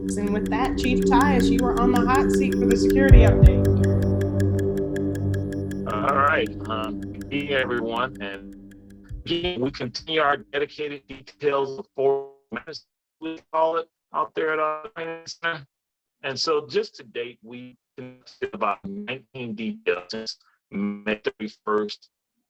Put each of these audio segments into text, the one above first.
updates. And with that, Chief Tyus, you are on the hot seat for the security update. All right. Good evening, everyone. And again, we continue our dedicated details of 4 minutes, we call it, out there at our training center. And so just to date, we conducted about 19 details since May 31st,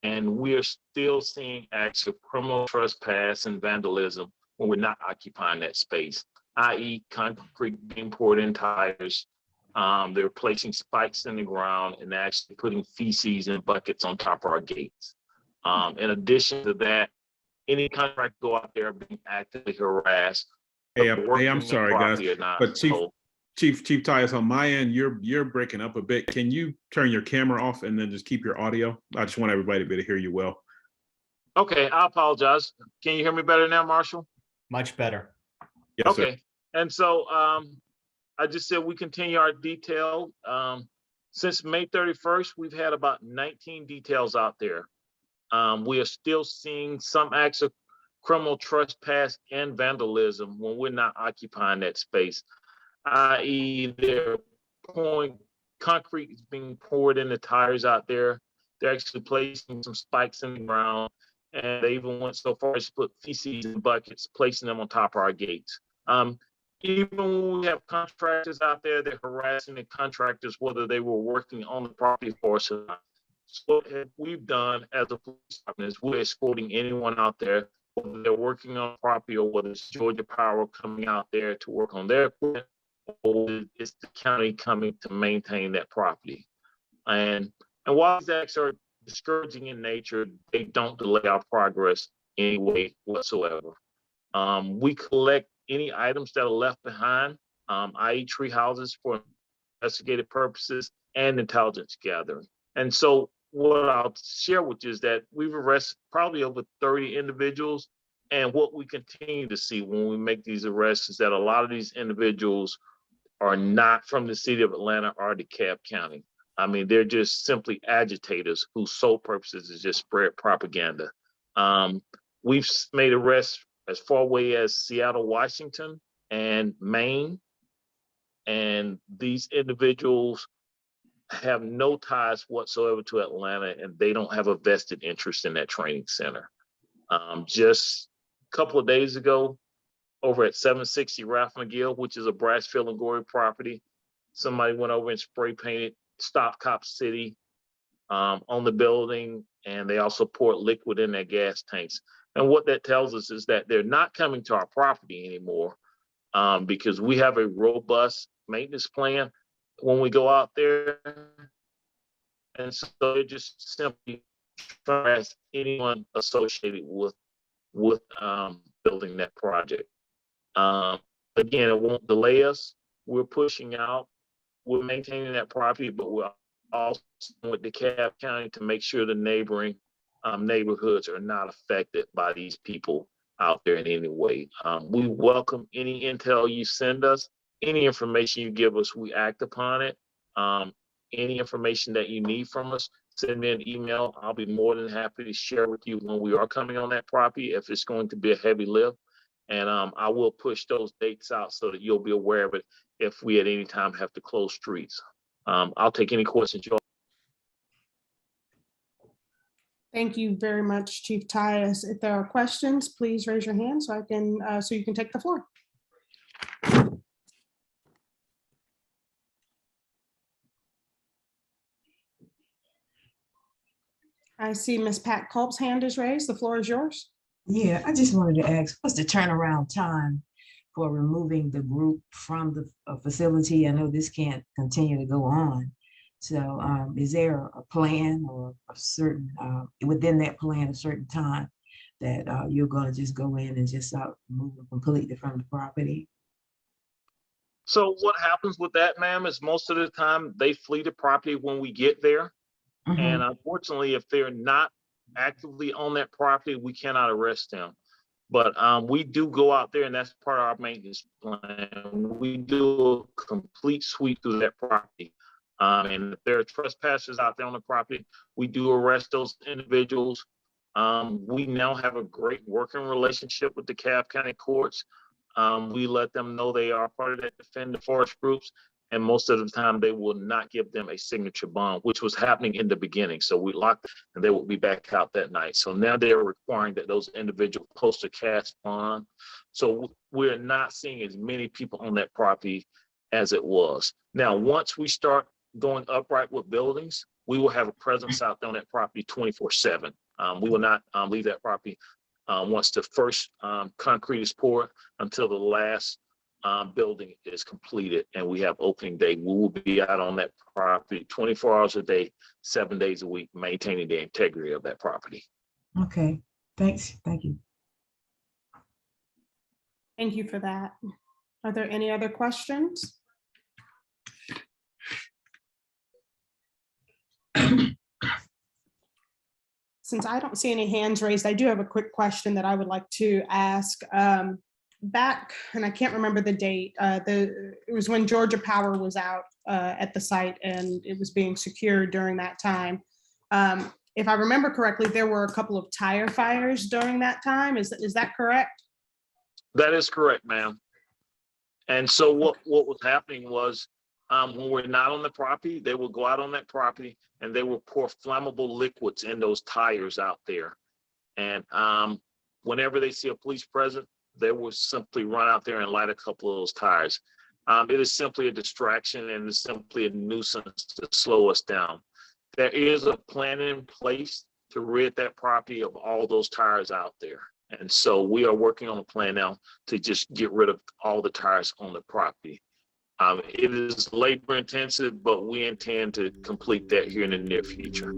and we are still seeing acts of criminal trespass and vandalism when we're not occupying that space, i.e. concrete being poured in tires. They're placing spikes in the ground and actually putting feces in buckets on top of our gates. In addition to that, any contract go out there being actively harassed. Hey, I'm sorry, guys, but Chief Tyus, on my end, you're breaking up a bit. Can you turn your camera off and then just keep your audio? I just want everybody to be able to hear you well. Okay, I apologize. Can you hear me better now, Marshall? Much better. Yes, okay, sir. And so I just said we continue our detail. Since May 31st, we've had about 19 details out there. We are still seeing some acts of criminal trespass and vandalism when we're not occupying that space, i.e. they're concrete is being poured in the tires out there. They're actually placing some spikes in the ground, and they even went so far as to put feces in buckets, placing them on top of our gates. Even when we have contractors out there, they're harassing the contractors, whether they were working on the property for us or not. So what we've done as a police department is we're escorting anyone out there, whether they're working on property or whether it's Georgia Power coming out there to work on their equipment, or it's the county coming to maintain that property. And while these acts are discouraging in nature, they don't delay our progress in any way whatsoever. We collect any items that are left behind, i.e. tree houses, for investigative purposes and intelligence gathering. And so what I'll share with you is that we've arrested probably over 30 individuals. And what we continue to see when we make these arrests is that a lot of these individuals are not from the city of Atlanta or DeKalb County. I mean, they're just simply agitators whose sole purpose is just spread propaganda. We've made arrests as far away as Seattle, Washington, and Maine. And these individuals have no ties whatsoever to Atlanta, and they don't have a vested interest in that training center. Just a couple of days ago, over at 760 Ralph McGill, which is a Brassfield and Gorey property, somebody went over and spray painted Stop Cop City on the building, and they also poured liquid in their gas tanks. And what that tells us is that they're not coming to our property anymore because we have a robust maintenance plan when we go out there. And so they're just simply trying to anyone associated with building that project. Again, it won't delay us. We're pushing out. We're maintaining that property, but we're also with DeKalb County to make sure the neighboring neighborhoods are not affected by these people out there in any way. We welcome any intel you send us, any information you give us, we act upon it. Any information that you need from us, send me an email. I'll be more than happy to share with you when we are coming on that property, if it's going to be a heavy lift. And I will push those dates out so that you'll be aware of it if we at any time have to close streets. I'll take any questions you all. Thank you very much, Chief Tyus. If there are questions, please raise your hand so you can take the floor. I see Ms. Pat Culp's hand is raised. The floor is yours. Yeah, I just wanted to ask, what's the turnaround time for removing the group from the facility? I know this can't continue to go on. So is there a plan or a certain, within that plan, a certain time that you're going to just go in and just move them completely from the property? So what happens with that, ma'am, is most of the time they flee the property when we get there. Mm-hmm. And unfortunately, if they're not actively on that property, we cannot arrest them. But we do go out there, and that's part of our maintenance plan. We do a complete sweep through that property. And if there are trespassers out there on the property, we do arrest those individuals. We now have a great working relationship with the DeKalb County courts. We let them know they are part of that Defend the Forest groups. And most of the time they will not give them a signature bond, which was happening in the beginning. So we locked and they will be back out that night. So now they're requiring that those individuals post a cash bond. So we're not seeing as many people on that property as it was. Now, once we start going upright with buildings, we will have a presence out there on that property 24/7. We will not leave that property once the first concrete is poured until the last building is completed and we have opening day. We will be out on that property 24 hours a day, 7 days a week, maintaining the integrity of that property. Okay, thanks. Thank you. Thank you for that. Are there any other questions? Since I don't see any hands raised, I do have a quick question that I would like to ask. Back, and I can't remember the date, it was when Georgia Power was out at the site and it was being secured during that time. If I remember correctly, there were a couple of tire fires during that time. Is that correct? That is correct, ma'am. And so what was happening was when we're not on the property, they will go out on that property and they will pour flammable liquids in those tires out there. And whenever they see a police present, they will simply run out there and light a couple of those tires. It is simply a distraction and it's simply a nuisance to slow us down. There is a plan in place to rid that property of all those tires out there. And so we are working on a plan now to just get rid of all the tires on the property. It is labor intensive, but we intend to complete that here in the near future.